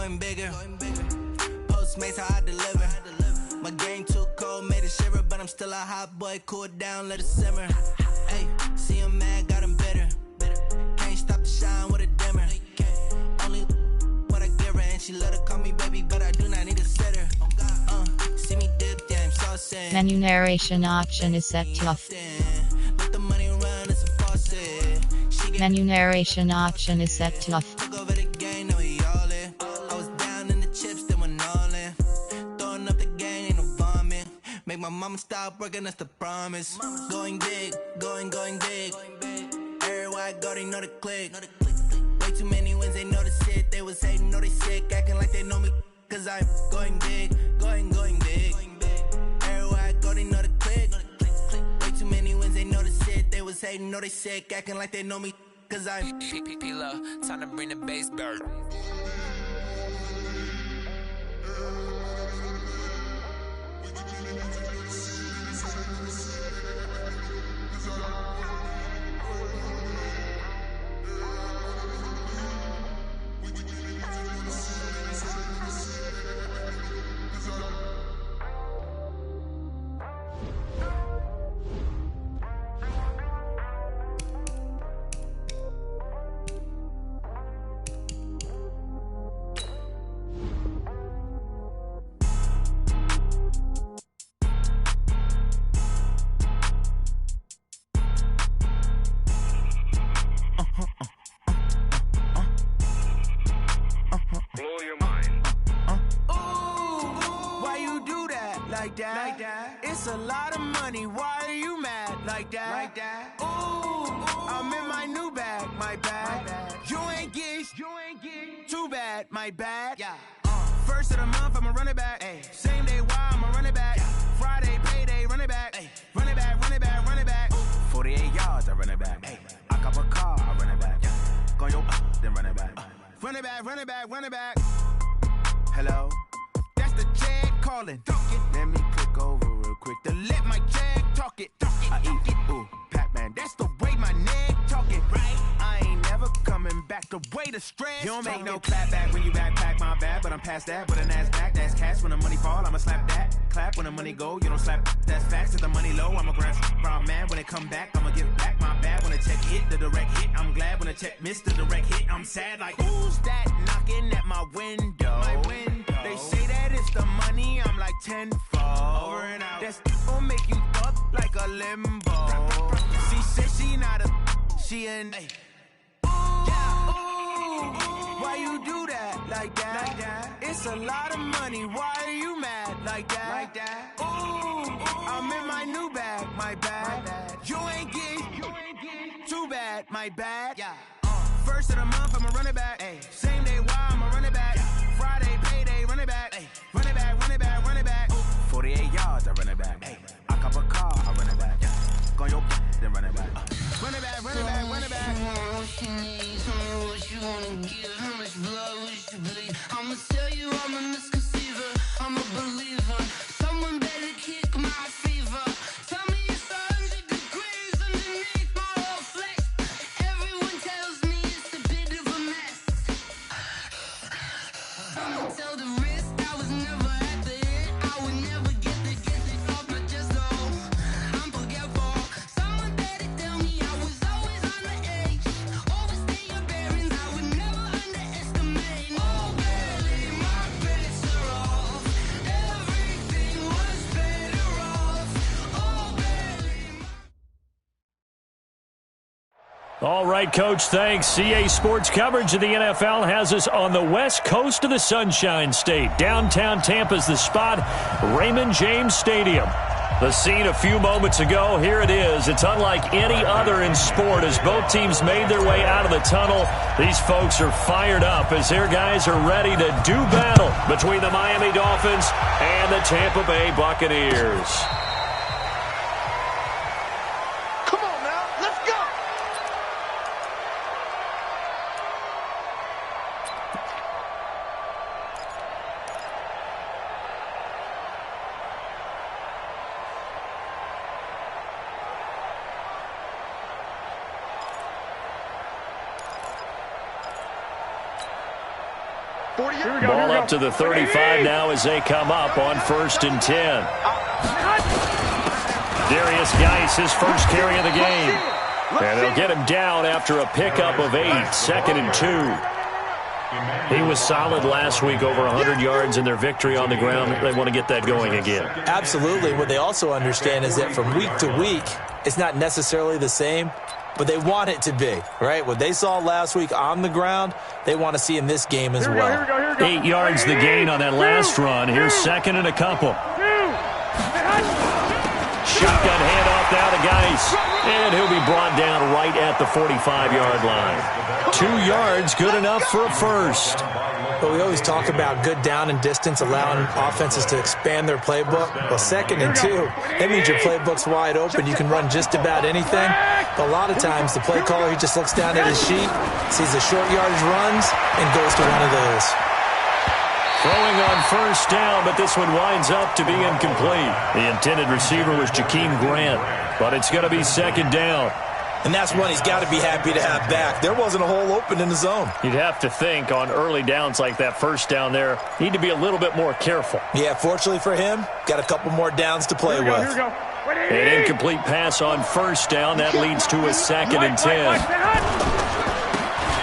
going bigger. Postmates how I deliver. My game too cold, made it shiver, but I'm still a hot boy. Cool it down, let it simmer. Hey, see him mad, got him bitter. Can't stop the shine with a dimmer. Only what I give her, and she let her call me baby, but I do not need a sitter. See me dip, yeah, I'm so sad. Menu narration option is set to off. Let the money run, it's a faucet. Menu narration option is set to off. Took over the game, now we all in. I was down in the chips, then went all in. Throwing up the gang, ain't no vomit. Make my mama stop working, that's the promise. Going big, going big. Everywhere I go, they know the click. Way too many wins, they know the shit. They was hating, know they sick, acting like they know me. Cause I'm going big, going big. Everywhere I go, they know the click. Way too many wins, they know the shit. They was hating, know they sick, acting like they know me. Cause I'm P-Lo, time to bring the bass bird. Like that. It's a lot of money. Why are you mad like that? Ooh, I'm in my new bag, my bad. You ain't get too bad, my bad. Yeah. First of the month, I'ma run it back. Ay. Same day, why I'ma run it back. Yeah. Friday, payday, run it back. Ay. Run it back, run it back, run it back. Ooh. 48 yards, I run it back. Ay. I cop a car, I run it back. Yeah. Go yo, then run it back. Run it back, run it back, run it back. Hello? That's the Jag calling. Let me click over real quick to let my Jag talk it. I eat it, ooh, Pac-Man. That's the way my neck talking, right? I ain't never coming back the way the stress. You don't make no clap back when you backpack, my bad, but I'm past that. With a NASDAQ, that's cash. When the money fall, I'ma slap that. Clap when the money go, you don't slap. That's facts. If the money low, I'ma grab brown man. When it come back, I'ma give back my bad. When the check hit, the direct hit. I'm glad when the check missed the direct hit. I'm sad like, who's that knocking at my window? My window. They say that it's the money, I'm like tenfold. Over and out. That's gon' make you up like a limbo. She said she not a, she an A. Ooh, why you do that like that? It's a lot of money, why are you mad like that? Ooh, I'm in my new bag, my bad. You ain't get too bad, my bad. Yeah. First of the month, I'ma run it back. Ay. Same day, why I'ma run it back. Yeah. Friday, payday, run it back. Ay. Run it back, run it back, run it back. Ooh. 48 yards, I run it back. Ay. I cop a car, I run it back. Yeah. Go yo, then run it back. Run it back, run it back, run it back. What you need, tell me what you wanna give. How much blood would you bleed? I'ma tell you I'm a misconceiver. I'm a believer. Someone better kick my fever. Tell me it's 100 degrees underneath my whole flesh. Everyone tells me it's a bit of a mess. I'ma tell the risk I was never at the end. I would never get it off my chest though. I'm forgetful. Someone better tell me I was always on the edge. Overstay your bearings, I would never underestimate. Oh baby, my bets are off. Everything was better off. Oh baby. All right, Coach, thanks. CA Sports coverage of the NFL has us on the west coast of the Sunshine State. Downtown Tampa's the spot, Raymond James Stadium. The scene a few moments ago, here it is. It's unlike any other in sport as both teams made their way out of the tunnel. These folks are fired up as their guys are ready to do battle between the Miami Dolphins and the Tampa Bay Buccaneers. Come on now, let's go! Ball up to the 35 now as they come up on 1st and 10. Darius Geis, his first carry of the game. And they'll get him down after a pickup of 8, 2nd and 2. He was solid last week, over 100 yards in their victory on the ground. They want to get that going again. Absolutely. What they also understand is that from week to week, it's not necessarily the same, but they want it to be, right? What they saw last week on the ground, they want to see in this game as well. 8 yards the gain on that last run. Here's 2nd and a couple. Shotgun handoff now to Geis. And he'll be brought down right at the 45-yard line. 2 yards, good enough for a first. But we always talk about good down and distance, allowing offenses to expand their playbook. Well, 2nd and 2, that means your playbook's wide open. You can run just about anything. But a lot of times, the play caller, he just looks down at his sheet, sees the short yardage runs, and goes to one of those. Throwing on 1st down, but this one winds up to be incomplete. The intended receiver was Jakeem Grant, but it's going to be 2nd down. And that's one he's got to be happy to have back. There wasn't a hole open in the zone. You'd have to think on early downs like that 1st down there, need to be a little bit more careful. Yeah, fortunately for him, got a couple more downs to play with. An incomplete pass on 1st down. That leads to a 2nd and 10.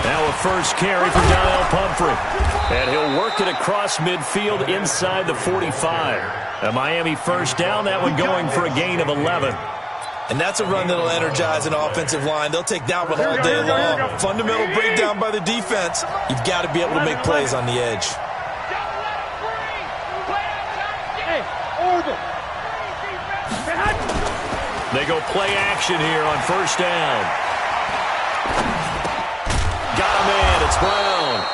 Now a first carry for Donnell Pumphrey. And he'll work it across midfield inside the 45. A Miami 1st down, that one going for a gain of 11. And that's a run that'll energize an offensive line. They'll take that one all day long. Fundamental breakdown by the defense. You've got to be able to make plays on the edge. They go play action here on 1st down. Got him in. It's Brown.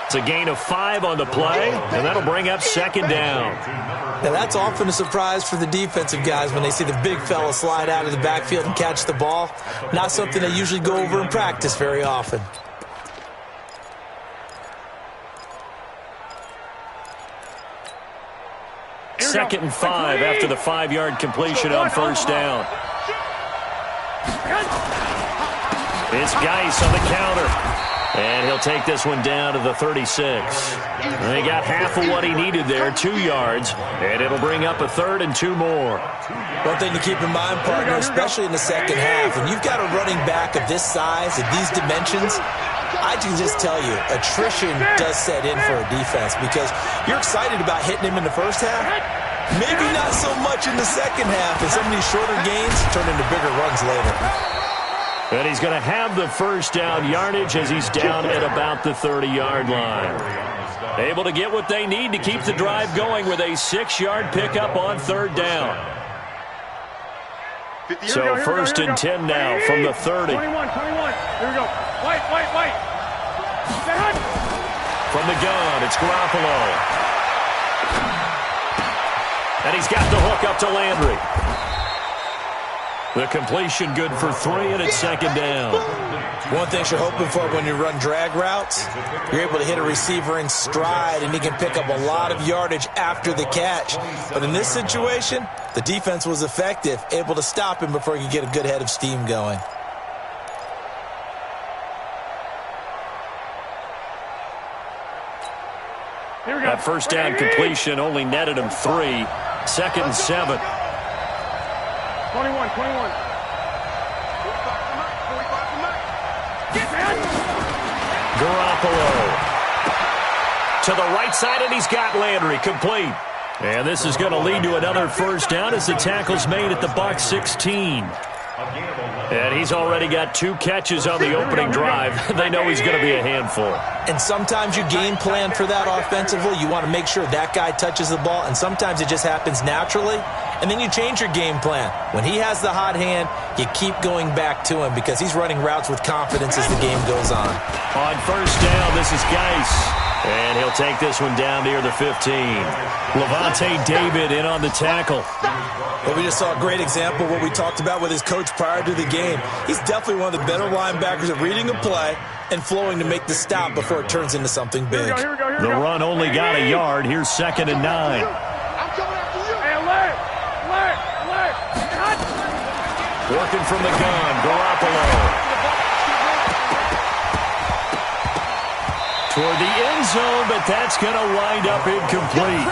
It's a gain of 5 on the play, and that'll bring up 2nd down. Now, that's often a surprise for the defensive guys when they see the big fella slide out of the backfield and catch the ball. Not something they usually go over in practice very often. Second and 5 after the 5-yard completion on 1st down. It's Geis on the counter. And he'll take this one down to the 36. And he got half of what he needed there, 2 yards. And it'll bring up a 3rd and 2 more. One thing to keep in mind, partner, especially in the second half, when you've got a running back of this size, of these dimensions, I can just tell you, attrition does set in for a defense because you're excited about hitting him in the first half. Maybe not so much in the second half, and some of these shorter gains turn into bigger runs later. And he's going to have the 1st down yardage as he's down at about the 30-yard line. Able to get what they need to keep the drive going with a 6-yard pickup on 3rd down. So 1st and 10 now from the 30. 21. Here we go. White. From the gun, it's Garoppolo. And he's got the hook up to Landry. The completion good for 3, and it's 2nd down. One thing you're hoping for when you run drag routes, you're able to hit a receiver in stride, and he can pick up a lot of yardage after the catch. But in this situation, the defense was effective, able to stop him before he could get a good head of steam going. That 1st down completion only netted him 3. 2nd and 7. 21. Garoppolo to the right side, and he's got Landry complete. And this is going to lead to another 1st down as the tackle's made at the Bucs 16. And he's already got 2 catches on the opening drive. They know he's going to be a handful. And sometimes you game plan for that offensively. You want to make sure that guy touches the ball, and sometimes it just happens naturally. And then you change your game plan. When he has the hot hand, you keep going back to him because he's running routes with confidence as the game goes on. On 1st down, this is Geis. And he'll take this one down near the 15. Levante David in on the tackle. But we just saw a great example of what we talked about with his coach prior to the game. He's definitely one of the better linebackers at reading a play and flowing to make the stop before it turns into something big. Here we go. The run only got a yard. Here's 2nd and 9. I'm coming after you. Hey, alert. Working from the gun, Garoppolo. toward the end zone, but that's going to wind up incomplete.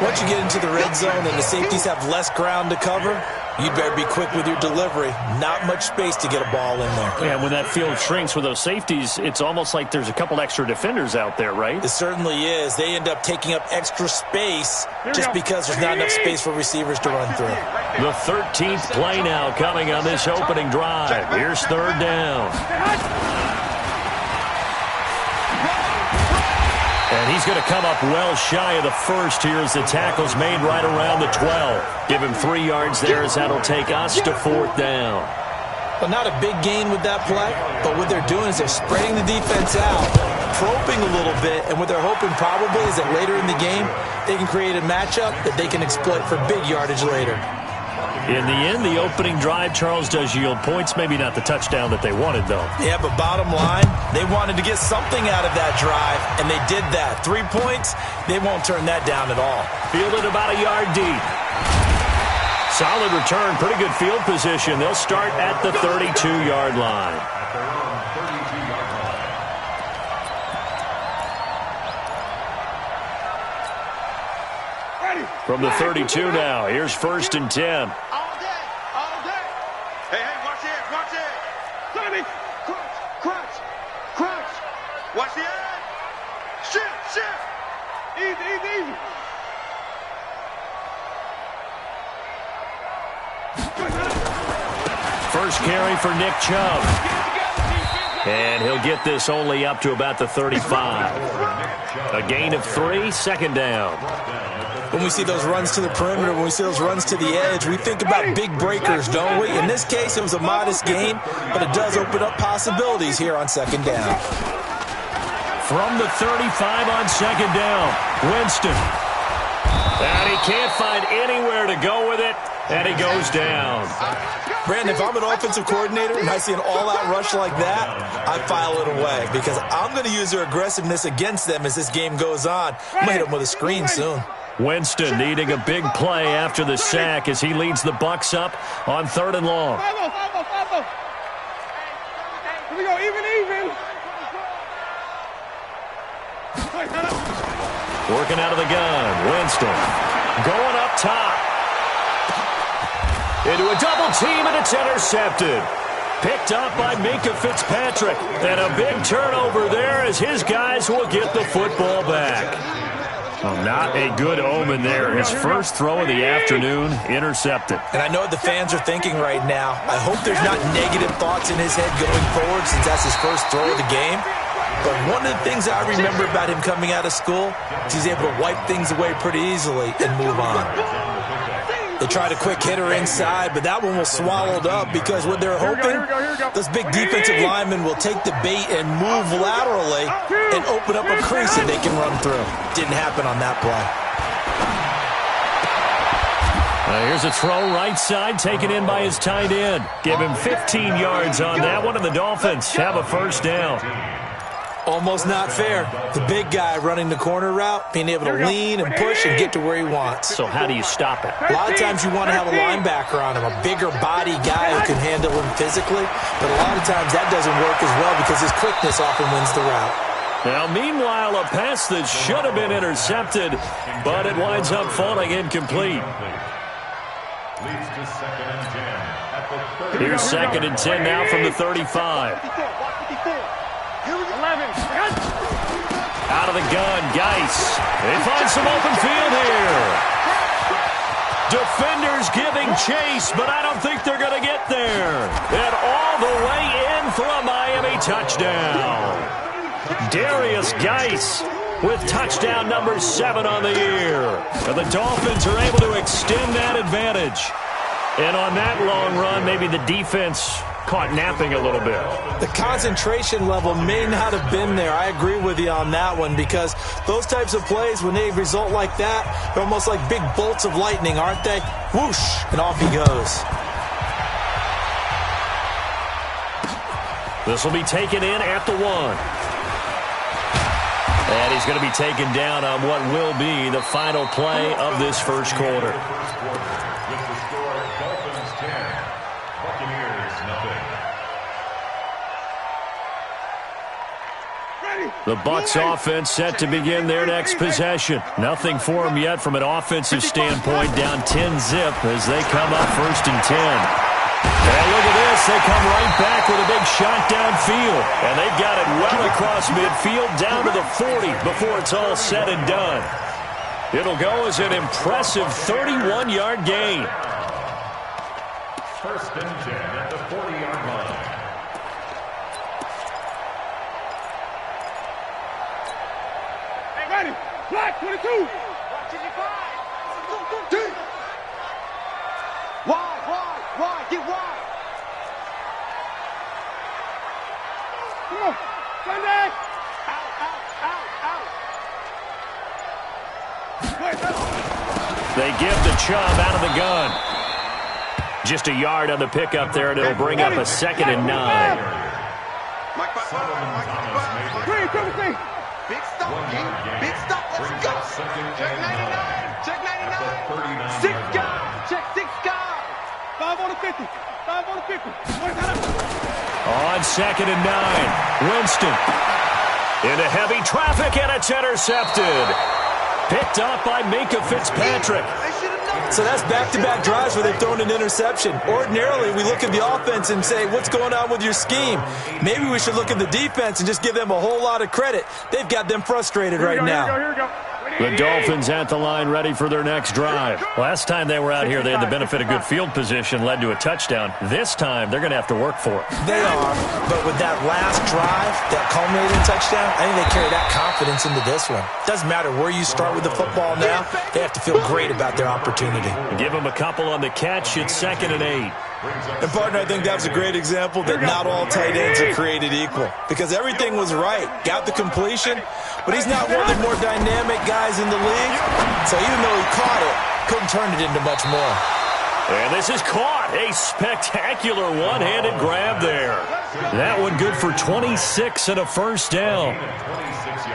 Once you get into the red zone and the safeties have less ground to cover, you better be quick with your delivery. Not much space to get a ball in there. Yeah, when that field shrinks with those safeties, it's almost like there's a couple extra defenders out there, right? It certainly is. They end up taking up extra space just because there's not enough space for receivers to run through. The 13th play now coming on this opening drive. Here's third down. And he's going to come up well shy of the first here as the tackle's made right around the 12. Give him 3 yards there as that'll take us to fourth down. Well, not a big gain with that play, but what they're doing is they're spreading the defense out, probing a little bit, and what they're hoping probably is that later in the game, they can create a matchup that they can exploit for big yardage later. In the end, the opening drive, Charles, does yield points. Maybe not the touchdown that they wanted, though. Yeah, but bottom line, they wanted to get something out of that drive, and they did that. 3 points, they won't turn that down at all. Fielded about a yard deep. Solid return, pretty good field position. They'll start at the 32-yard line. From the 32 now, here's first and 10. All day. Hey, watch it. Sonny, crunch. Watch the edge. Shift. Easy. First carry for Nick Chubb. And he'll get this only up to about the 35. A gain of 3, second down. When we see those runs to the perimeter, when we see those runs to the edge, we think about big breakers, don't we? In this case, it was a modest gain, but it does open up possibilities here on second down. From the 35 on second down, Winston. And he can't find anywhere to go with it, and he goes down. Brandon, if I'm an offensive coordinator and I see an all-out rush like that, I file it away because I'm going to use their aggressiveness against them as this game goes on. I'm going to hit them with a screen soon. Winston needing a big play after the sack as he leads the Bucs up on 3rd and long. Here we go, even. Working out of the gun, Winston going up top. Into a double team, and it's intercepted. Picked up by Minkah Fitzpatrick. And a big turnover there as his guys will get the football back. Well, not a good omen there. His first throw of the afternoon, intercepted. And I know what the fans are thinking right now. I hope there's not negative thoughts in his head going forward since that's his first throw of the game. But one of the things I remember about him coming out of school is he's able to wipe things away pretty easily and move on. They tried a quick hitter inside, but that one was swallowed up because what they're hoping, those big defensive linemen will take the bait and move laterally and open up a crease that they can run through. Didn't happen on that play. Here's a throw right side, taken in by his tight end. Give him 15 yards on that one, and the Dolphins have a first down. Almost not fair. The big guy running the corner route, being able to lean and push and get to where he wants. So how do you stop it? A lot of times you want to have a linebacker on him, a bigger body guy who can handle him physically. But a lot of times that doesn't work as well because his quickness often wins the route. Now, meanwhile, a pass that should have been intercepted, but it winds up falling incomplete. Here's 2nd and 10 now from the 35. Out of the gun, Geis. They find some open field here. Defenders giving chase, but I don't think they're going to get there. And all the way in for a Miami touchdown. Darius Geis with touchdown number 7 on the year. And the Dolphins are able to extend that advantage. And on that long run, maybe the defense caught napping a little bit. The concentration level may not have been there. I agree with you on that one because those types of plays, when they result like that, they're almost like big bolts of lightning, aren't they? Whoosh, and off he goes. This will be taken in at the 1. And he's going to be taken down on what will be the final play of this first quarter. The The Bucs offense set to begin their next possession. Nothing for them yet from an offensive standpoint. Down 10-zip as they come up 1st and 10. And look at this. They come right back with a big shot downfield. And they've got it well across midfield down to the 40 before it's all said and done. It'll go as an impressive 31-yard gain. 1st and 10 at the 40-yard line. Ready. Black 22. Wide. Get wide. Come on. Sunday. Out. They give the Chubb out of the gun. Just a yard on the pickup there, and it'll bring up a 2nd and 9. Big stop, big stop, let's go. Check 99, check 99. 6 guys, check 6 guys. 5 on the 50, 5 on the 50. On 2nd and 9, Winston into heavy traffic, and it's intercepted. Picked up by Minka Fitzpatrick. So that's back-to-back drives where they've thrown an interception. Ordinarily, we look at the offense and say, what's going on with your scheme? Maybe we should look at the defense and just give them a whole lot of credit. They've got them frustrated right now. Here we go. The Dolphins at the line ready for their next drive. Last time they were out here, they had the benefit of good field position, led to a touchdown. This time, they're going to have to work for it. They are, but with that last drive, that culminating touchdown, I think they carry that confidence into this one. Doesn't matter where you start with the football now, they have to feel great about their opportunity. Give them a couple on the catch. It's 2nd and 8. And, partner, I think that was a great example that not all tight ends are created equal because everything was right. Got the completion, but he's not one of the more dynamic guys in the league. So even though he caught it, couldn't turn it into much more. And this is caught. A spectacular one-handed grab there. That one good for 26 and a 1st down.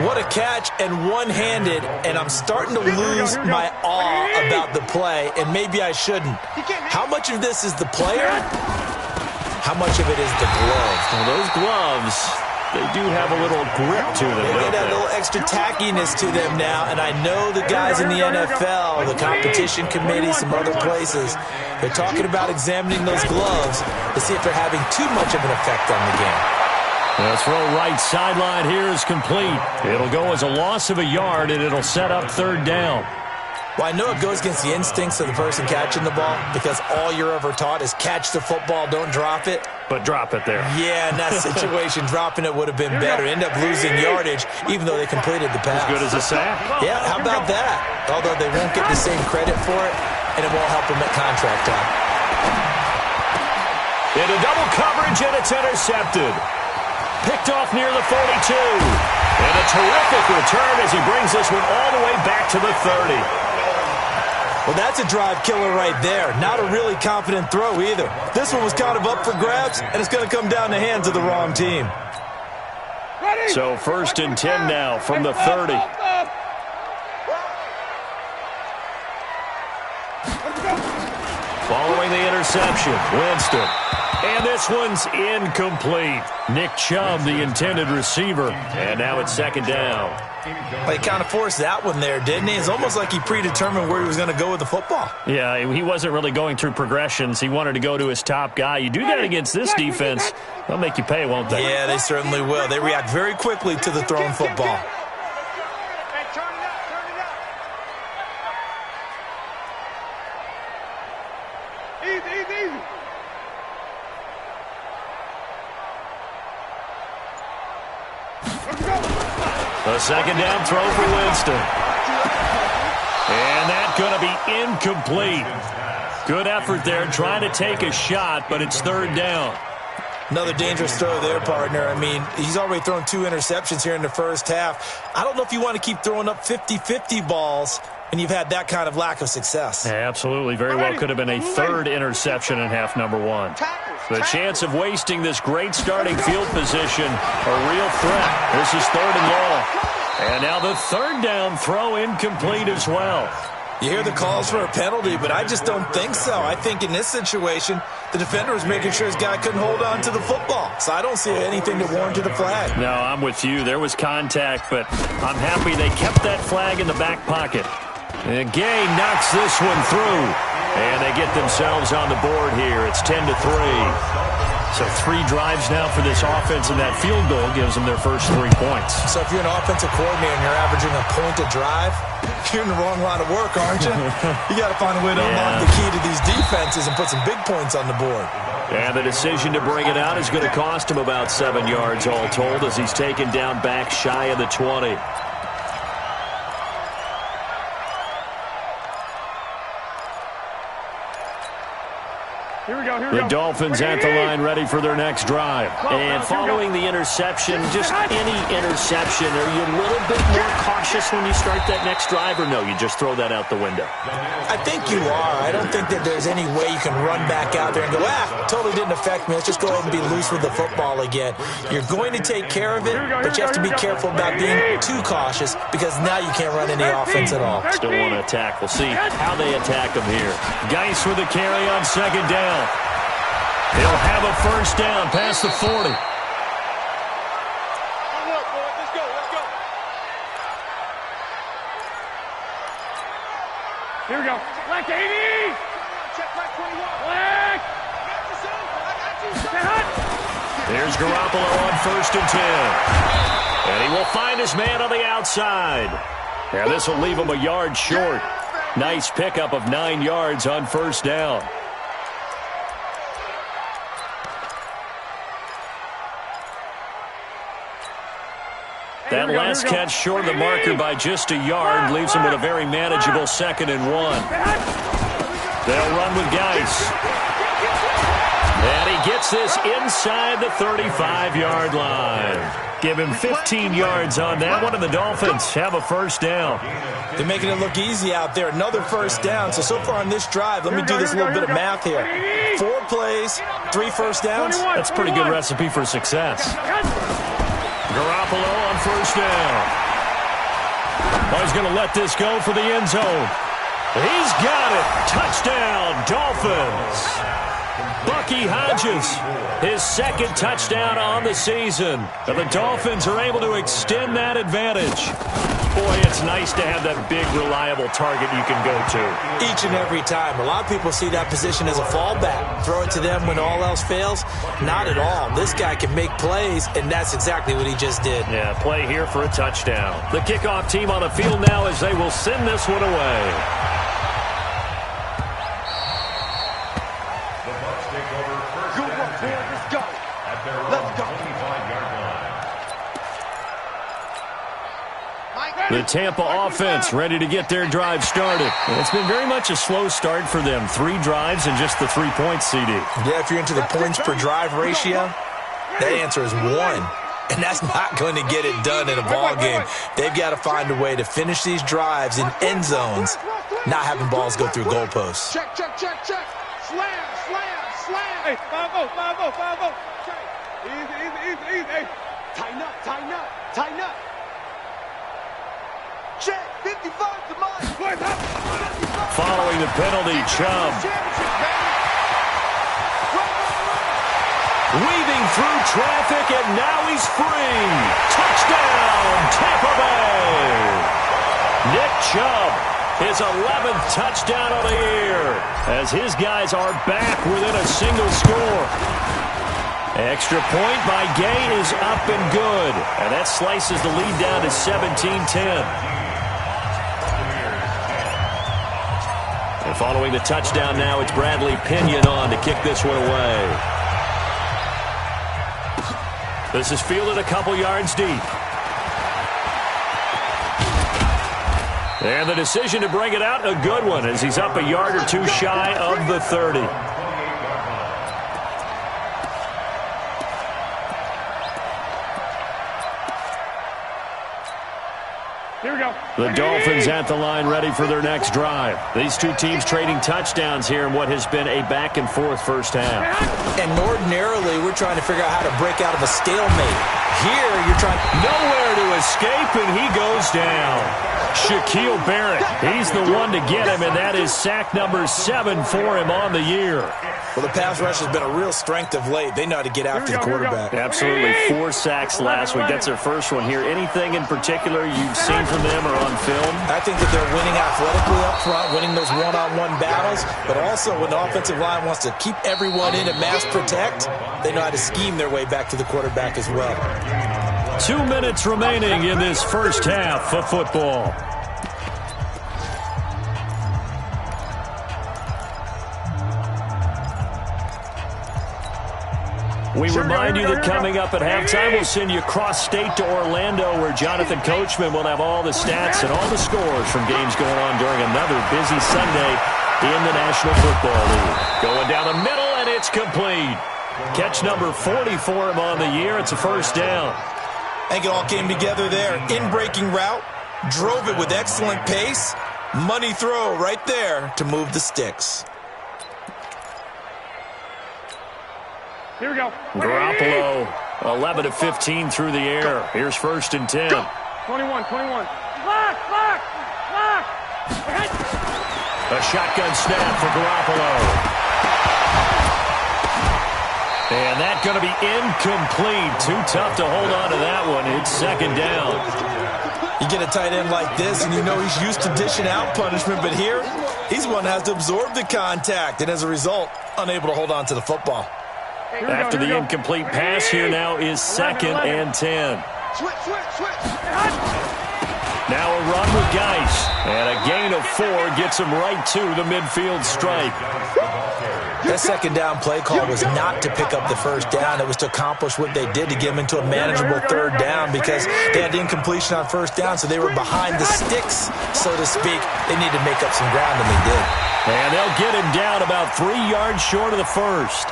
What a catch and one-handed, and I'm starting to lose my awe about the play, and maybe I shouldn't. How much of this is the player? How much of it is the glove? Well, those gloves, they do have a little grip to them. They get that little extra tackiness to them now, and I know the guys in the NFL, the competition committee, some other places, they're talking about examining those gloves to see if they're having too much of an effect on the game. The throw right sideline here is complete. It'll go as a loss of a yard, and it'll set up 3rd down. Well, I know it goes against the instincts of the person catching the ball because all you're ever taught is catch the football, don't drop it. But drop it there. Yeah, in that situation, dropping it would have been better. End up losing yardage, even though they completed the pass. As good as a sack. Yeah, how about that? Although they won't get the same credit for it, and it won't help them at contract time. Into double coverage, and it's intercepted. Picked off near the 42. And a terrific return as he brings this one all the way back to the 30. Well, that's a drive killer right there. Not a really confident throw either. This one was kind of up for grabs, and it's going to come down the hands of the wrong team. So 1st and 10 now from the 30. Following the interception, Winston. And this one's incomplete. Nick Chubb, the intended receiver. And now it's 2nd down. Well, he kind of forced that one there, didn't he? It's almost like he predetermined where he was going to go with the football. Yeah, he wasn't really going through progressions. He wanted to go to his top guy. You do that against this defense, they'll make you pay, won't they? Yeah, they certainly will. They react very quickly to the thrown football. Easy. A 2nd down throw for Winston. And that's going to be incomplete. Good effort there trying to take a shot, but it's 3rd down. Another dangerous throw there, partner. I mean, he's already thrown 2 interceptions here in the first half. I don't know if you want to keep throwing up 50-50 balls when you've had that kind of lack of success. Yeah, absolutely. Very well could have been a 3rd interception in half number 1. The chance of wasting this great starting field position, a real threat. This is 3rd and long. And now the 3rd down throw incomplete as well. You hear the calls for a penalty, but I just don't think so. I think in this situation, the defender was making sure his guy couldn't hold on to the football. So I don't see anything to warrant a flag. No, I'm with you. There was contact, but I'm happy they kept that flag in the back pocket. And Gay knocks this one through. And they get themselves on the board here. It's 10-3. So 3 drives now for this offense, and that field goal gives them their first 3 points. So if you're an offensive coordinator and you're averaging a point a drive, you're in the wrong line of work, aren't you? You got to find a way to unlock the key to these defenses and put some big points on the board. And the decision to bring it out is going to cost him about 7 yards all told as he's taken down back shy of the 20. The Dolphins at the line ready for their next drive. And following the interception, just any interception, are you a little bit more cautious when you start that next drive, or no, you just throw that out the window? I think you are. I don't think that there's any way you can run back out there and go, totally didn't affect me. Let's just go ahead and be loose with the football again. You're going to take care of it, but you have to be careful about being too cautious because now you can't run any offense at all. Still want to attack. We'll see how they attack them here. Geis with a carry on second down. He'll have a first down past the 40. Let's go. Here we go. Black 80. Check black 21. Black. There's Garoppolo on 1st and 10. And he will find his man on the outside. And this will leave him a yard short. Nice pickup of 9 yards on 1st down. That last catch short of the marker by just a yard leaves him with a very manageable 2nd and 1. They'll run with Geis. And he gets this inside the 35-yard line. Give him 15 yards on that one, and the Dolphins have a first down. They're making it look easy out there. Another first down. So far on this drive, let me do this little bit of math here. 4 plays, 3 first downs. That's a pretty good recipe for success. Garoppolo on 1st down. Oh, he's going to let this go for the end zone. He's got it. Touchdown, Dolphins. Bucky Hodges, his 2nd touchdown on the season. And the Dolphins are able to extend that advantage. Boy, it's nice to have that big, reliable target you can go to. Each and every time. A lot of people see that position as a fallback. Throw it to them when all else fails. Not at all. This guy can make plays, and that's exactly what he just did. Yeah, play here for a touchdown. The kickoff team on the field now as they will send this one away. The Tampa offense ready to get their drive started. And it's been very much a slow start for them. 3 drives and just the 3 points, CD. Yeah, if you're into the points per drive ratio, that answer is 1. And that's not going to get it done in a ball game. They've got to find a way to finish these drives in end zones, not having balls go through goalposts. Check. Slam. Hey, 5-0. Easy. Hey, tighten up. Check, 55 to mine. Following the penalty, Chubb. Weaving through traffic, and now he's free. Touchdown, Tampa Bay. Nick Chubb, his 11th touchdown of the year, as his guys are back within a single score. Extra point by Gay is up and good, and that slices the lead down to 17-10. And following the touchdown now, it's Bradley Pinion on to kick this one away. This is fielded a couple yards deep. And the decision to bring it out, a good one, as he's up a yard or 2 shy of the 30. The Dolphins at the line ready for their next drive. These 2 teams trading touchdowns here in what has been a back-and-forth first half. And ordinarily, we're trying to figure out how to break out of a stalemate. Here, you're trying... Nowhere to escape, and he goes down. Shaquille Barrett, he's the one to get him, and that is sack number 7 for him on the year. Well, the pass rush has been a real strength of late. They know how to get after the quarterback. Absolutely. 4 sacks last week. That's their first one here. Anything in particular you've seen from them or on film? I think that they're winning athletically up front, winning those one-on-one battles, but also when the offensive line wants to keep everyone in and mass protect, they know how to scheme their way back to the quarterback as well. 2 minutes remaining in this first half of football. We remind you that coming up at halftime, we'll send you cross-state to Orlando, where Jonathan Coachman will have all the stats and all the scores from games going on during another busy Sunday in the National Football League. Going down the middle, and it's complete. Catch number 40 for him on the year. It's a first down. I think it all came together there. In-breaking route, drove it with excellent pace. Money throw right there to move the sticks. Here we go. Garoppolo, 11 of 15 through the air. Here's first and 10. 21. Lock. A shotgun snap for Garoppolo. And that's going to be incomplete. Too tough to hold on to that one. It's second down. You get a tight end like this, and you know he's used to dishing out punishment, but here, he's the one that has to absorb the contact, and as a result, unable to hold on to the football. After the incomplete pass, here now is second and 10. Switch. Now a run with Geis, and a gain of 4 gets him right to the midfield stripe. That second down play call was not to pick up the first down. It was to accomplish what they did to get them into a manageable third down because they had incompletion on first down, so they were behind the sticks, so to speak. They needed to make up some ground, and they did. And they'll get him down about 3 yards short of the first.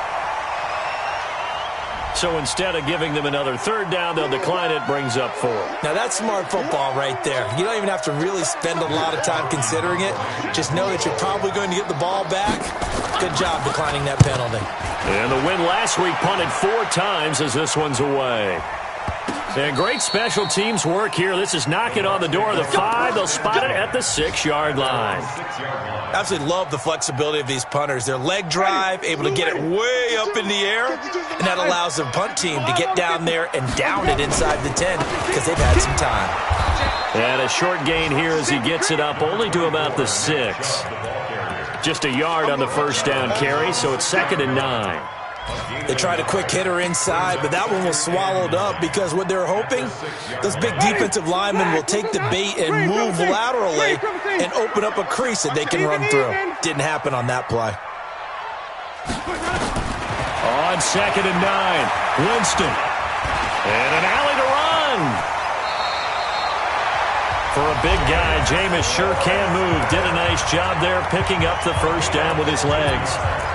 So instead of giving them another third down, they'll decline it, brings up 4. Now that's smart football right there. You don't even have to really spend a lot of time considering it. Just know that you're probably going to get the ball back. Good job declining that penalty. And the win last week punted 4 times as this one's away. And great special teams work here. This is knocking on the door of the 5. They'll spot it at the 6-yard line. Absolutely love the flexibility of these punters. Their leg drive, able to get it way up in the air, and that allows their punt team to get down there and down it inside the 10 because they've had some time. And a short gain here as he gets it up only to about the 6. Just a yard on the first down carry, so it's second and 9. They tried a quick hitter inside, but that one was swallowed up because what they're hoping, those big defensive linemen will take the bait and move laterally and open up a crease that they can run through. Didn't happen on that play. On second and 9, Winston. And an alley to run. For a big guy, Jameis sure can move. Did a nice job there picking up the first down with his legs.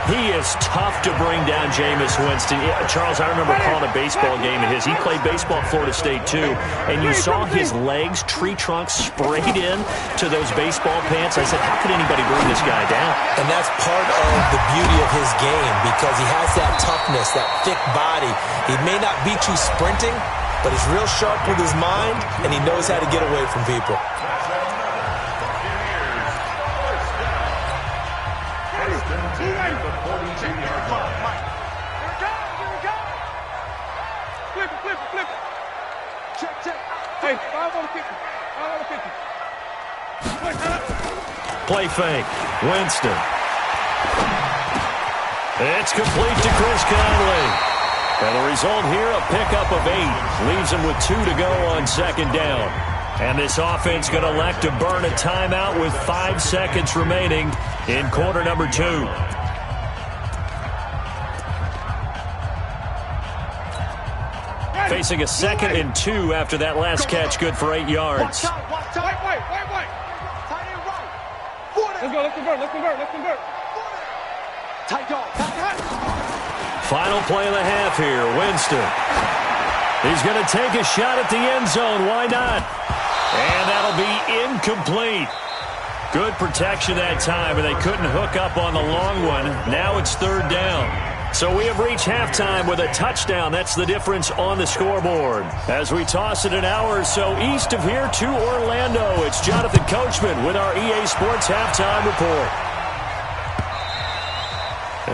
He is tough to bring down, Jameis Winston. Charles, I remember calling a baseball game of his. He played baseball at Florida State, too. And you saw his legs, tree trunks sprayed in to those baseball pants. I said, how could anybody bring this guy down? And that's part of the beauty of his game because he has that toughness, that thick body. He may not beat you sprinting, but he's real sharp with his mind, and he knows how to get away from people. Flip it. Check. Hey, 5 on the 50. Play fake. Winston. It's complete to Chris Conley. And the result here, a pickup of 8. Leaves him with 2 to go on second down. And this offense going to elect to burn a timeout with 5 seconds remaining in quarter number 2. Facing a second and 2 after that last catch, good for 8 yards. Wait. Let's convert. Tight dog. Final play of the half here, Winston. He's going to take a shot at the end zone. Why not? And that'll be incomplete. Good protection that time, and they couldn't hook up on the long one. Now it's third down. So we have reached halftime with a touchdown. That's the difference on the scoreboard. As we toss it an hour or so east of here to Orlando, it's Jonathan Coachman with our EA Sports Halftime Report.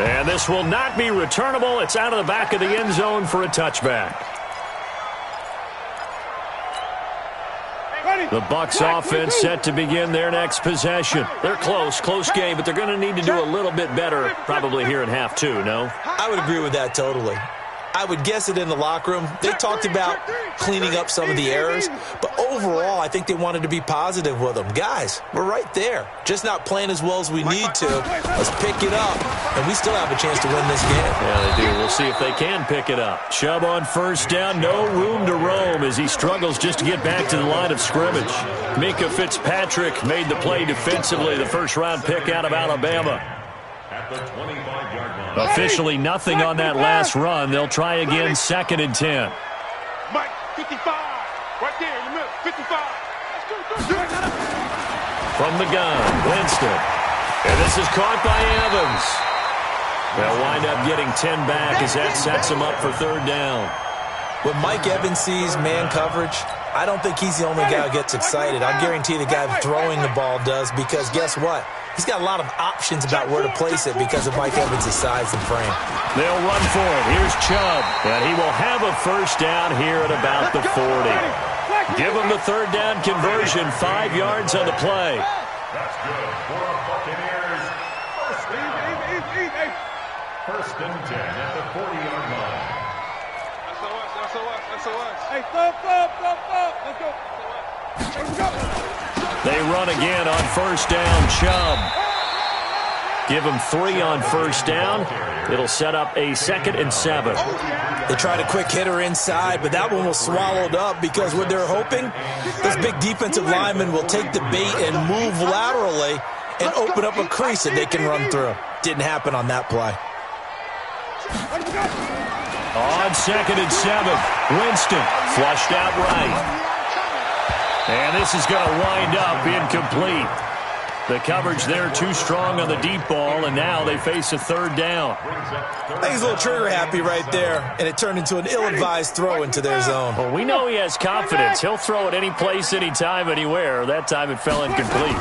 And this will not be returnable. It's out of the back of the end zone for a touchback. The Bucs offense set to begin their next possession. They're close game, but they're going to need to do a little bit better probably here in half two, no? I would agree with that totally. I would guess it in the locker room. They talked about cleaning up some of the errors, but overall, I think they wanted to be positive with them. Guys, we're right there. Just not playing as well as we need to. Let's pick it up, and we still have a chance to win this game. Yeah, they do. We'll see if they can pick it up. Chubb on first down, no room to roam as he struggles just to get back to the line of scrimmage. Minkah Fitzpatrick made the play defensively, the first-round pick out of Alabama. At the 25-yard line. Officially nothing on that last run. They'll try again, 2nd and 10. Mike, 55. Right there in the middle, 55. From the gun, Winston. And this is caught by Evans. They'll wind up getting 10 back as that sets him up for 3rd down. When Mike Evans sees man coverage, I don't think he's the only guy who gets excited. I guarantee the guy throwing the ball does, because guess what? He's got a lot of options about where to place it because of Mike Evans' size and frame. They'll run for it. Here's Chubb. And he will have a first down here at about the 40. Give him the 3rd down conversion, 5 yards on the play. That's good for the Buccaneers. First and 10 at the 40-yard line. SOS. Hey, thump. Let's go. Let's go. They run again on first down. Chubb. Give him 3 on first down. It'll set up a 2nd and 7. They tried a quick hitter inside, but that one was swallowed up because what they're hoping, this big defensive lineman will take the bait and move laterally and open up a crease that they can run through. Didn't happen on that play. On 2nd and 7, Winston flushed out right. And this is going to wind up incomplete. The coverage there too strong on the deep ball, and now they face a 3rd down. I think he's a little trigger happy right there, and it turned into an ill-advised throw into their zone. Well, we know he has confidence. He'll throw it any place, anytime, anywhere. That time it fell incomplete.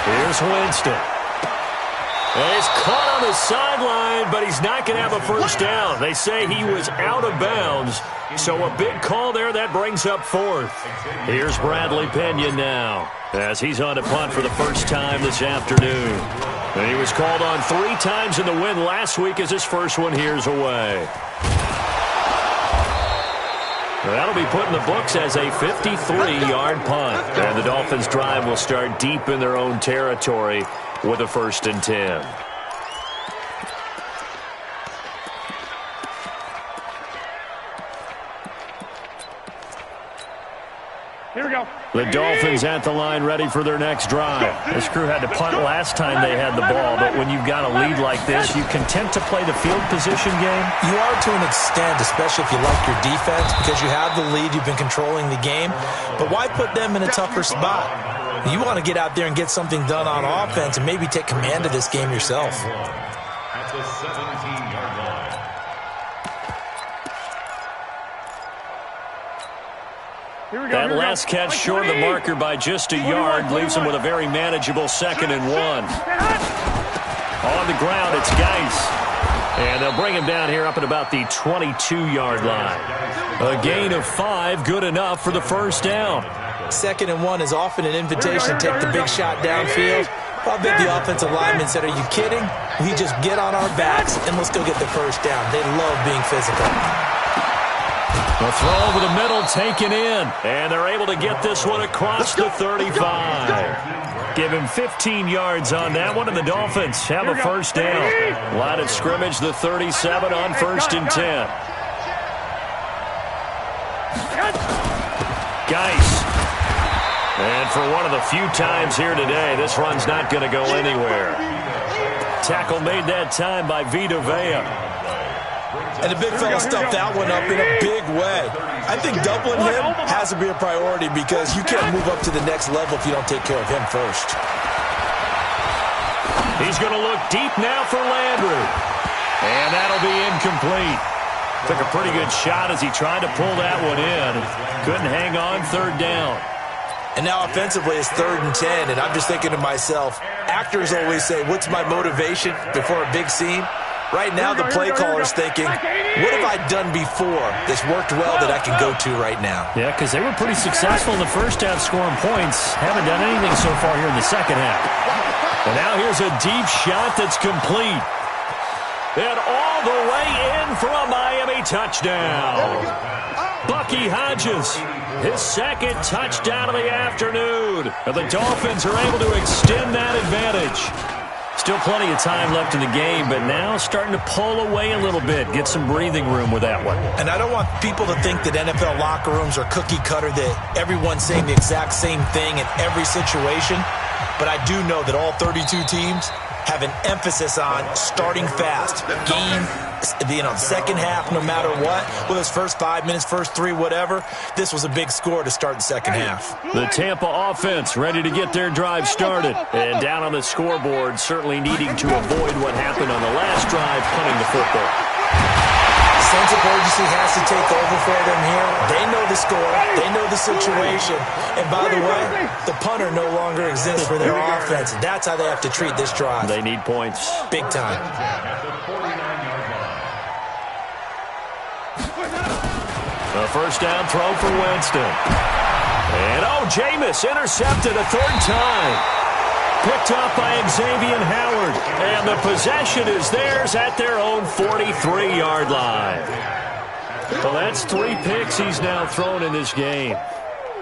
Here's Winston. And he's caught on the sideline, but he's not going to have a first down. They say he was out of bounds, so a big call there. That brings up 4th. Here's Bradley Pena now, as he's on to punt for the first time this afternoon. And he was called on 3 times in the win last week as his first one here's away. That'll be put in the books as a 53-yard punt. And the Dolphins' drive will start deep in their own territory with a 1st and 10. Here we go. The Dolphins at the line ready for their next drive. This crew had to punt last time they had the ball, but when you've got a lead like this, you content to play the field position game? You are to an extent, especially if you like your defense, because you have the lead, you've been controlling the game. But why put them in a tougher spot? You want to get out there and get something done on offense and maybe take command of this game yourself. At the 17-yard line. That last catch short of the marker by just a yard leaves him with a very manageable 2nd and 1. On the ground, it's Geis. And they'll bring him down here up at about the 22-yard line. A gain of 5, good enough for the first down. 2nd and 1 is often an invitation to take the big shot downfield. I bet the offensive lineman said, are you kidding? We just get on our backs and let's go get the first down. They love being physical. The throw over the middle taken in. And they're able to get this one across the 35. Give him 15 yards on that one, and the Dolphins have a first down. Line of scrimmage, the 37 on 1st and 10. Geis. And for one of the few times here today, this run's not going to go anywhere. Tackle made that time by Vita Vea. And the big fella stuffed that one up in a big way. I think doubling him has to be a priority because you can't move up to the next level if you don't take care of him first. He's going to look deep now for Landry. And that'll be incomplete. Took a pretty good shot as he tried to pull that one in. Couldn't hang on, third down. And now offensively it's 3rd and 10, and I'm just thinking to myself, actors always say, what's my motivation before a big scene? Right now the play caller's thinking, what have I done before that's worked well that I can go to right now? Yeah, because they were pretty successful in the first half scoring points. Haven't done anything so far here in the second half. And now here's a deep shot that's complete. And all the way in for a Miami touchdown. Bucky Hodges, his second touchdown of the afternoon. And the Dolphins are able to extend that advantage. Still plenty of time left in the game, but now starting to pull away a little bit. Get some breathing room with that one. And I don't want people to think that NFL locker rooms are cookie cutter, that everyone's saying the exact same thing in every situation. But I do know that all 32 teams have an emphasis on starting fast. Game, second half, no matter what. Whether it's first 5 minutes, first 3, whatever. This was a big score to start the second half. The Tampa offense ready to get their drive started. And down on the scoreboard, certainly needing to avoid what happened on the last drive, punting the football. Sense of urgency has to take over for them here. They know the score. They know the situation. And by the way, the punter no longer exists for their offense. That's how they have to treat this drive. They need points. Big time. A first down throw for Winston. And, Jameis intercepted a third time. Picked up by Xavier Howard. And the possession is theirs at their own 43-yard line. Well, that's 3 picks he's now thrown in this game.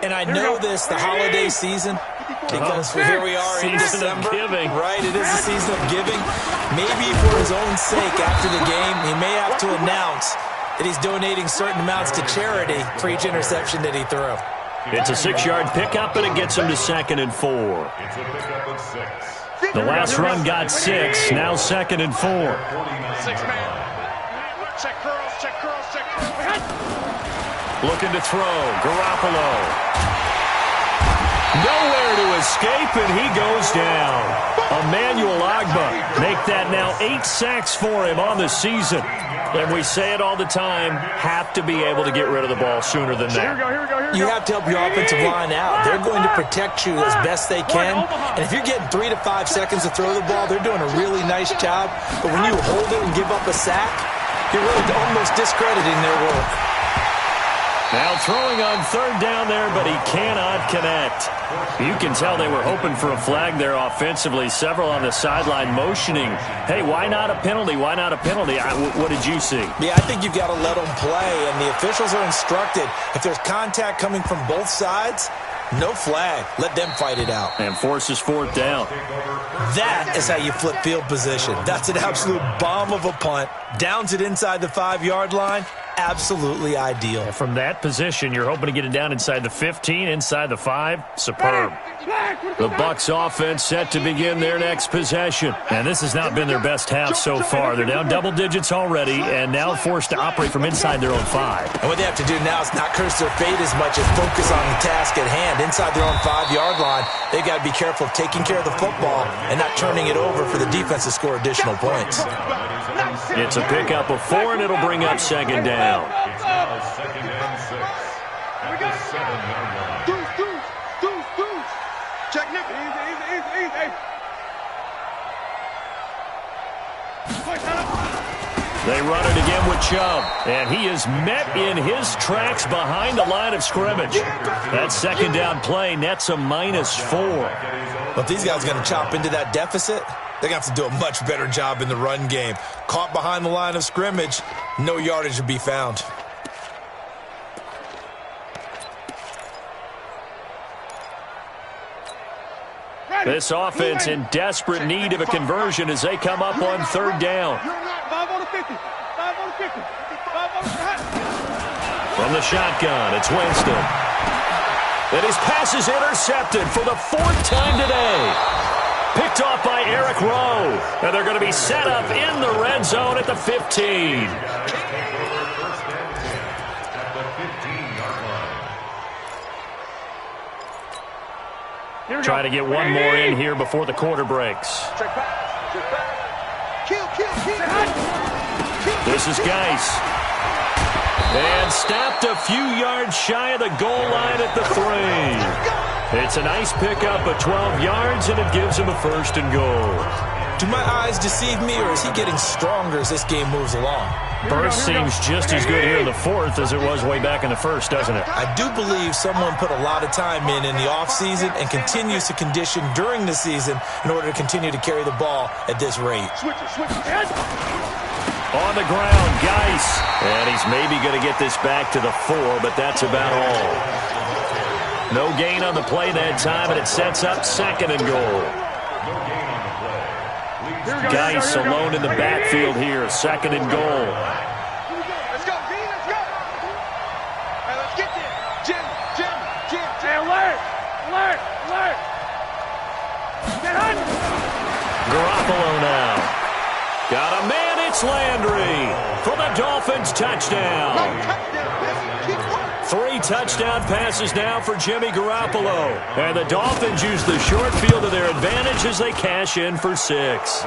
And I know this, the holiday season, because here we are in December. Giving. Right, it is a season of giving. Maybe for his own sake after the game, he may have to announce that he's donating certain amounts to charity for each interception that he threw. It's a 6-yard pickup, and it gets him to 2nd and 4. The last run got 6, now 2nd and 4. 6-man. Check curls, check curls, check curls. Looking to throw, Garoppolo. Nowhere to escape, and he goes down. Emmanuel Ogbah make that now 8 sacks for him on the season. And we say it all the time, have to be able to get rid of the ball sooner than that. You have to help your offensive line out. They're going to protect you as best they can. And if you're getting 3 to 5 seconds to throw the ball, they're doing a really nice job. But when you hold it and give up a sack, you're really almost discrediting their work. Now throwing on 3rd down there, but he cannot connect. You can tell they were hoping for a flag there offensively. Several on the sideline motioning, hey, why not a penalty? Why not a penalty? What did you see? Yeah, I think you've got to let them play, and the officials are instructed. If there's contact coming from both sides, no flag. Let them fight it out. And forces 4th down. That is how you flip field position. That's an absolute bomb of a punt. Downs it inside the 5-yard line. Absolutely ideal. From that position, you're hoping to get it down inside the 15, inside the 5. Superb. The Bucs offense set to begin their next possession. And this has not been their best half so far. They're down double digits already and now forced to operate from inside their own 5. And what they have to do now is not curse their fate as much as focus on the task at hand. Inside their own 5-yard line, they've got to be careful of taking care of the football and not turning it over for the defense to score additional points. It's a pickup of 4, and it'll bring up 2nd down. It's now 2nd and 6 at the 7-yard line. Deuce. Check Nick. Easy. They run it again with Chubb, and he is met in his tracks behind the line of scrimmage. That 2nd down play nets a -4. But if these guys are going to chop into that deficit, they're going to have to do a much better job in the run game. Caught behind the line of scrimmage, no yardage to be found. This offense in desperate need of a conversion as they come up on 3rd down. 5 on the 50. 5 on the 50. 5 on the 50. From the shotgun, it's Winston. And his pass is intercepted for the 4th time today. Picked off by Eric Rowe. And they're going to be set up in the red zone at the 15. Try to get one more in here before the quarter breaks. Check back. Kill. This is Geis. And stopped a few yards shy of the goal line at the 3. It's a nice pickup of 12 yards, and it gives him a 1st and goal. Do my eyes deceive me, or is he getting stronger as this game moves along? Burst seems just as good here in the 4th as it was way back in the 1st, doesn't it? I do believe someone put a lot of time in the offseason and continues to condition during the season in order to continue to carry the ball at this rate. On the ground, Geis. And he's maybe going to get this back to the 4, but that's about all. No gain on the play that time, and it sets up 2nd and goal. Geis alone in the backfield here, 2nd and goal. Let's go, G, let's go. Hey, let's get there. Jim. Hey, alert. Garoppolo now. Got a man, it's Landry for the Dolphins touchdown. 3 touchdown passes now for Jimmy Garoppolo. And the Dolphins use the short field to their advantage as they cash in for 6.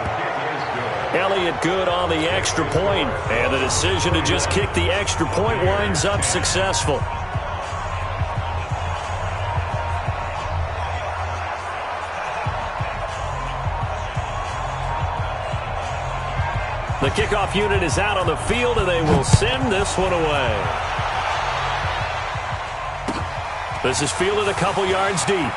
Elliott good on the extra point, and the decision to just kick the extra point winds up successful. The kickoff unit is out on the field, and they will send this one away. This is fielded a couple yards deep.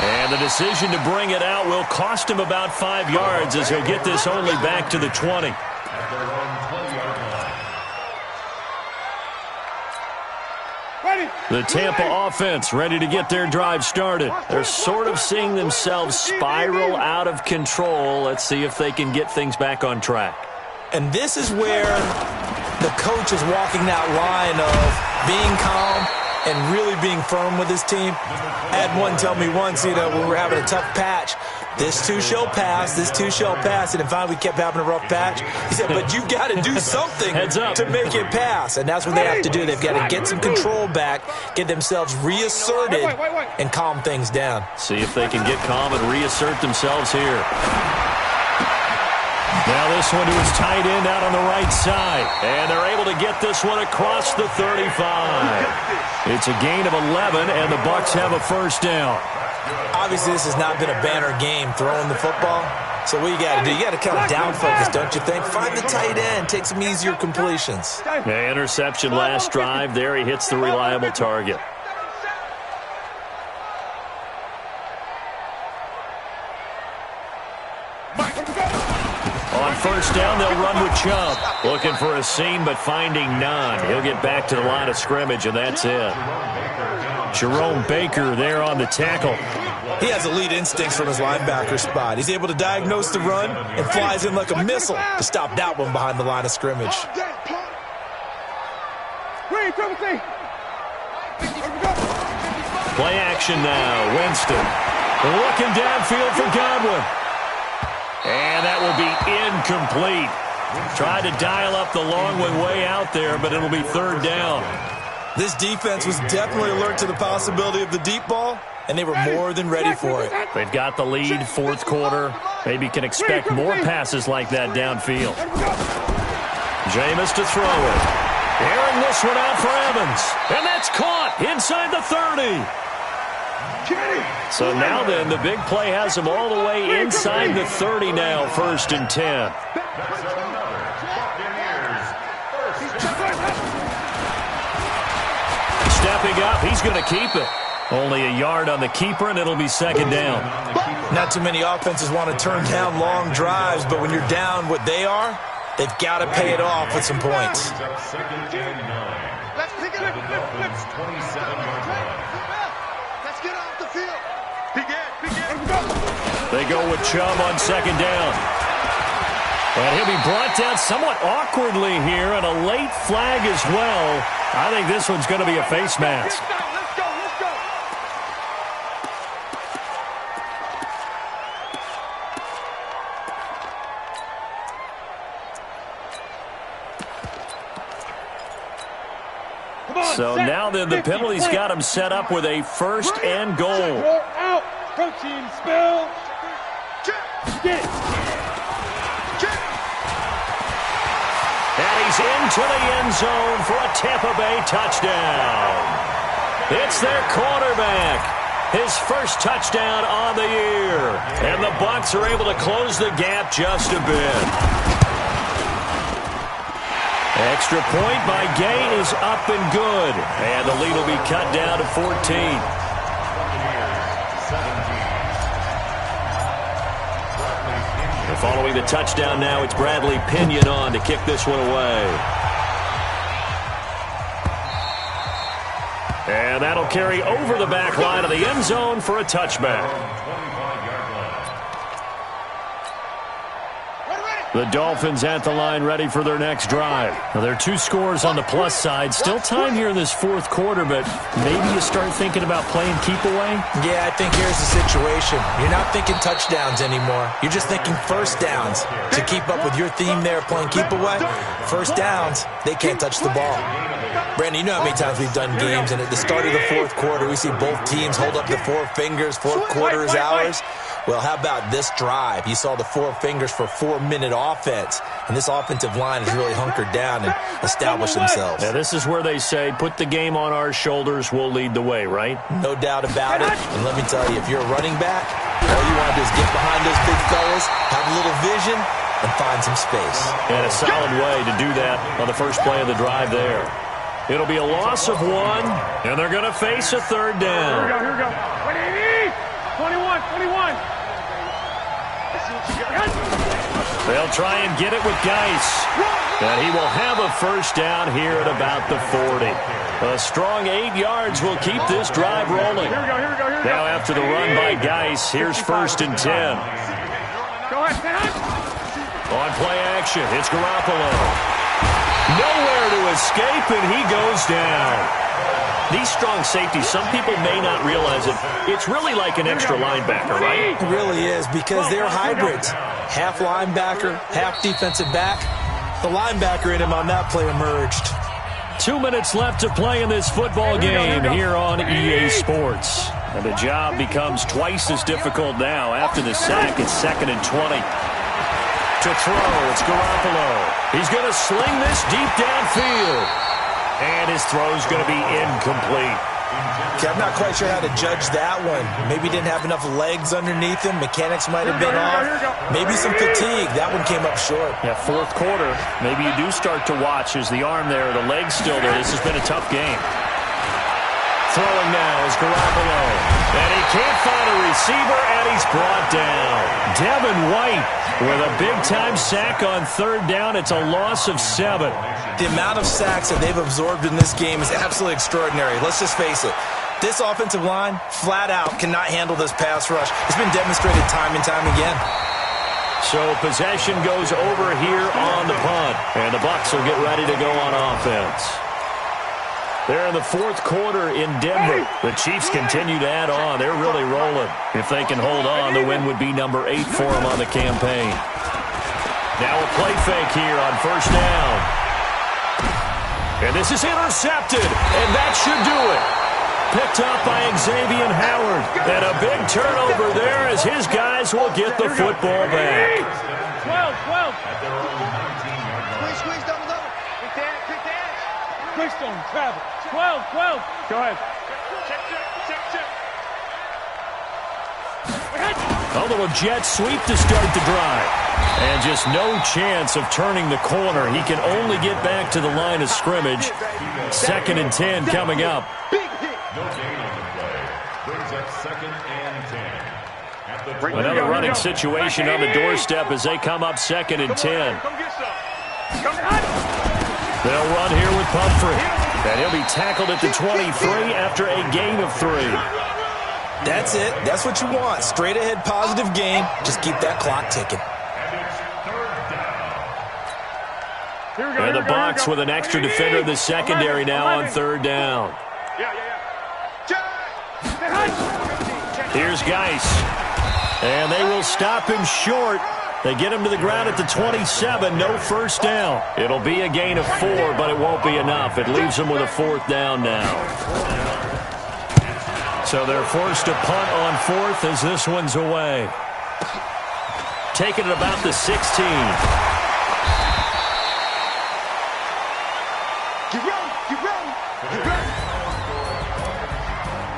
And the decision to bring it out will cost him about 5 yards as he'll get this only back to the 20. The Tampa offense ready to get their drive started. They're sort of seeing themselves spiral out of control. Let's see if they can get things back on track. And this is where the coach is walking that line of being calm and really being firm with his team. I had one tell me once, when we were having a tough patch, this too shall pass, and then finally we kept having a rough patch. He said, but you've got to do something to make it pass, and that's what they have to do. They've got to get some control back, get themselves reasserted, and calm things down. See if they can get calm and reassert themselves here. Now this one to his tight end out on the right side. And they're able to get this one across the 35. It's a gain of 11, and the Bucs have a 1st down. Obviously, this has not been a banner game throwing the football. So what you got to do, you got to kind of down focus, don't you think? Find the tight end, take some easier completions. Yeah, interception last drive. There he hits the reliable target. On 1st down, they'll run with Chubb. Looking for a seam, but finding none. He'll get back to the line of scrimmage, and that's it. Jerome Baker there on the tackle. He has elite instincts from his linebacker spot. He's able to diagnose the run and flies in like a missile to stop that one behind the line of scrimmage. Play action now. Winston looking downfield for Godwin. And that will be incomplete. Tried to dial up the long one way out there, but it'll be 3rd down. This defense was definitely alert to the possibility of the deep ball, and they were more than ready for it. They've got the lead, 4th quarter. Maybe can expect more passes like that downfield. Jameis to throw it. Airing this one out for Evans. And that's caught inside the 30. So now then, the big play has him all the way inside the 30 now, 1st and 10. Stepping up, he's going to keep it. Only a yard on the keeper, and it'll be 2nd down. Not too many offenses want to turn down long drives, but when you're down what they are, they've got to pay it off with some points. Let's pick it up. Let's get off the field. They go with Chubb on 2nd down. And he'll be brought down somewhat awkwardly here, and a late flag as well. I think this one's going to be a face mask. Let's go. So now then, the penalty's got him set up with a 1st and goal. Out. Protein spill. into the end zone for a Tampa Bay touchdown. It's their quarterback. His first touchdown on the year. And the Bucs are able to close the gap just a bit. Extra point by Gay is up and good. And the lead will be cut down to 14. Following the touchdown now, it's Bradley Pinion on to kick this one away. And that'll carry over the back line of the end zone for a touchback. The Dolphins at the line ready for their next drive. Now, there are 2 scores on the plus side. Still time here in this fourth quarter, but maybe you start thinking about playing keep away? Yeah, I think here's the situation. You're not thinking touchdowns anymore. You're just thinking first downs. To keep up with your theme there, playing keep away, first downs, they can't touch the ball. Brandon, you know how many times we've done games, and at the start of the fourth quarter, we see both teams hold up the 4 fingers, fourth quarter is ours. Well, how about this drive? You saw the 4 fingers for 4-minute offense, and this offensive line has really hunkered down and established themselves. Yeah, this is where they say, put the game on our shoulders, we'll lead the way, right? No doubt about it. And let me tell you, if you're a running back, all you want to do is get behind those big fellas, have a little vision, and find some space. And a solid way to do that on the first play of the drive there. It'll be a loss of 1, and they're going to face a third down. Here we go. 21. They'll try and get it with Geis. And he will have a first down here at about the 40. A strong 8 yards will keep this drive rolling. Here we go. Now after the run by Geis, here's 1st and 10. Go ahead. On play action, it's Garoppolo. Nowhere to escape, and he goes down. These strong safeties, some people may not realize it. It's really like an extra linebacker, right? It really is, because they're hybrids. Half linebacker, half defensive back. The linebacker in him on that play emerged. 2 minutes left to play in this football game here on EA Sports. And the job becomes twice as difficult now. After the sack, it's 2nd and 20. To throw, it's Garoppolo. He's going to sling this deep downfield. And his throw's going to be incomplete. Okay, I'm not quite sure how to judge that one. Maybe he didn't have enough legs underneath him. Mechanics might have been off. Maybe some fatigue. That one came up short. Yeah, fourth quarter. Maybe you do start to watch as the arm there, the leg's still there. This has been a tough game. Throwing now is Garoppolo. And he can't find a receiver, and he's brought down. Devin White with a big-time sack on third down. It's a loss of 7. The amount of sacks that they've absorbed in this game is absolutely extraordinary. Let's just face it. This offensive line, flat out, cannot handle this pass rush. It's been demonstrated time and time again. So possession goes over here on the punt. And the Bucs will get ready to go on offense. They're in the fourth quarter in Denver. The Chiefs continue to add on. They're really rolling. If they can hold on, the win would be number 8 for them on the campaign. Now a play fake here on first down. And this is intercepted, and that should do it. Picked up by Xavier Howard. And a big turnover there as his guys will get the football back. 12. Squeeze, double. Quick dance. Quick stone, travel. 12. Go ahead. Check. A little jet sweep to start the drive. And just no chance of turning the corner. He can only get back to the line of scrimmage. 2nd and 10 coming up. No gain on the play. Brings up 2nd and 10. Another running situation on the doorstep as they come up 2nd and 10. They'll run here with Pumphrey. And he'll be tackled at the 23 after a gain of 3. That's it. That's what you want. Straight ahead positive game. Just keep that clock ticking. And the Bucs with an extra defender in the secondary now on third down. Here's Geis. And they will stop him short. They get him to the ground at the 27. No first down. It'll be a gain of 4, but it won't be enough. It leaves them with a 4th down now. So they're forced to punt on 4th as this one's away. Taking it about the 16.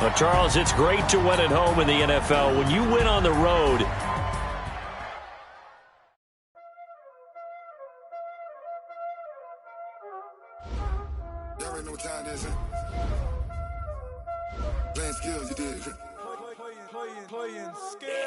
Well, Charles, it's great to win at home in the NFL. When you win on the road, Y'all already know what time it is, huh? Playing skills, you did. Playing skills.